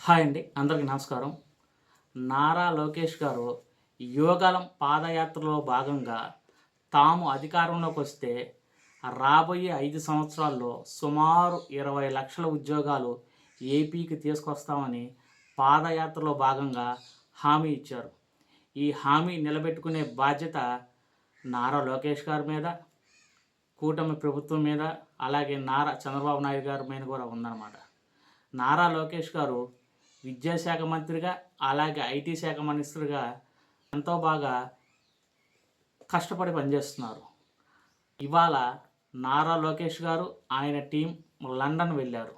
Hi అండి, అందరికీ నమస్కారం. నారా లోకేష్ గారు యువగళం పాదయాత్రలో భాగంగా తాము అధికారంలోకి వస్తే రాబోయే 5 సంవత్సరాల్లో సుమారు 20 లక్షల ఉద్యోగాలు ఏపీకి తీసుకొస్తామని పాదయాత్రలో భాగంగా హామీ ఇచ్చారు. ఈ హామీ నిలబెట్టుకునే బాధ్యత నారా లోకేష్ గారి మీద, కూటమి ప్రభుత్వం మీద, అలాగే నారా చంద్రబాబు నాయుడు గారి మీద కూడా ఉందన్నమాట. నారా లోకేష్ గారు విద్యాశాఖ మంత్రిగా, అలాగే ఐటీ శాఖ మినిస్టర్గా ఎంతో బాగా కష్టపడి పనిచేస్తున్నారు. ఇవాళ నారా లోకేష్ గారు, ఆయన టీం లండన్ వెళ్ళారు.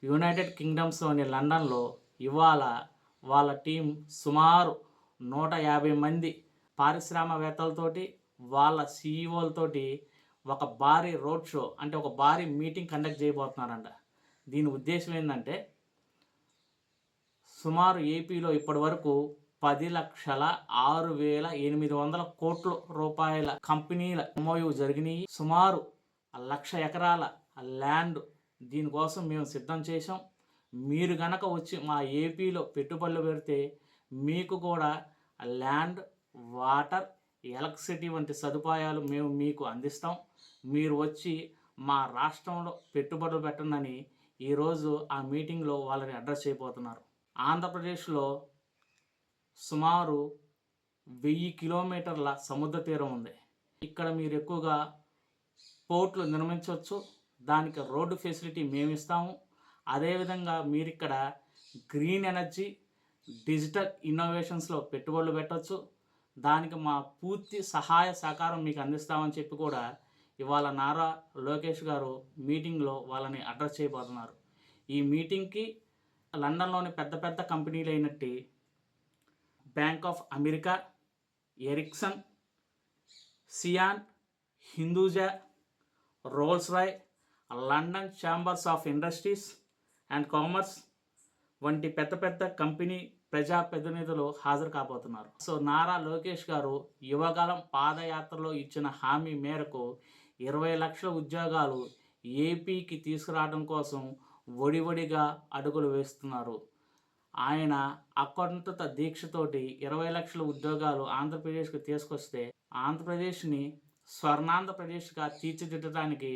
యునైటెడ్ కింగ్డమ్స్లోని లండన్లో ఇవాళ వాళ్ళ టీం సుమారు 150 మంది పారిశ్రామికవేత్తలతోటి, వాళ్ళ సీఈఓలతోటి ఒక భారీ రోడ్ షో, అంటే ఒక భారీ మీటింగ్ కండక్ట్ చేయబోతున్నారంట. దీని ఉద్దేశం ఏంటంటే, సుమారు ఏపీలో ఇప్పటి వరకు 10,06,800 కోట్ల రూపాయల కంపెనీల ఎంఓయూ జరిగినాయి. సుమారు 1,00,000 ఎకరాల ల్యాండ్ దీనికోసం మేము సిద్ధం చేసాం. మీరు గనక వచ్చి మా ఏపీలో పెట్టుబడులు పెడితే మీకు కూడా ల్యాండ్, వాటర్, ఎలక్ట్రిసిటీ వంటి సదుపాయాలు మేము మీకు అందిస్తాం. మీరు వచ్చి మా రాష్ట్రంలో పెట్టుబడులు పెట్టండి ఈరోజు ఆ మీటింగ్లో వాళ్ళని అడ్రస్ చేయబోతున్నారు. ఆంధ్రప్రదేశ్లో సుమారు 1000 కిలోమీటర్ల సముద్ర తీరం ఉంది. ఇక్కడ మీరు ఎక్కువగా పోర్ట్లు నిర్మించవచ్చు. దానికి రోడ్డు ఫెసిలిటీ మేము ఇస్తాము. అదేవిధంగా మీరు ఇక్కడ గ్రీన్ ఎనర్జీ, డిజిటల్ ఇన్నోవేషన్స్లో పెట్టుబడులు పెట్టవచ్చు. దానికి మా పూర్తి సహాయ సహకారం మీకు అందిస్తామని చెప్పి కూడా ఇవాళ నారా లోకేష్ గారు మీటింగ్లో వాళ్ళని అడ్రస్ చేయబోతున్నారు. ఈ మీటింగ్కి లండన్లోని పెద్ద పెద్ద కంపెనీలు అయినట్టు బ్యాంక్ ఆఫ్ అమెరికా, ఎరిక్సన్, సియాన్, Hinduja, Rolls Royce, London chambers of industries and commerce వంటి పెద్ద పెద్ద కంపెనీ ప్రజాప్రతినిధులు హాజరు కాబోతున్నారు. సో నారా లోకేష్ గారు యువగళం పాదయాత్రలో ఇచ్చిన హామీ మేరకు 20 లక్షల ఉద్యోగాలు ఏపీకి తీసుకురావడం కోసం ఒడివడిగా అడుగులు వేస్తున్నారు. ఆయన అకుంఠిత దీక్షతోటి 20 లక్షల ఉద్యోగాలు ఆంధ్రప్రదేశ్కి తీసుకొస్తే ఆంధ్రప్రదేశ్ని స్వర్ణాంధ్రప్రదేశ్గా తీర్చిదిద్దడానికి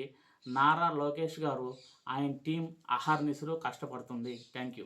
నారా లోకేష్ గారు, ఆయన టీం అహర్నిశలు కష్టపడుతుంది. Thank you.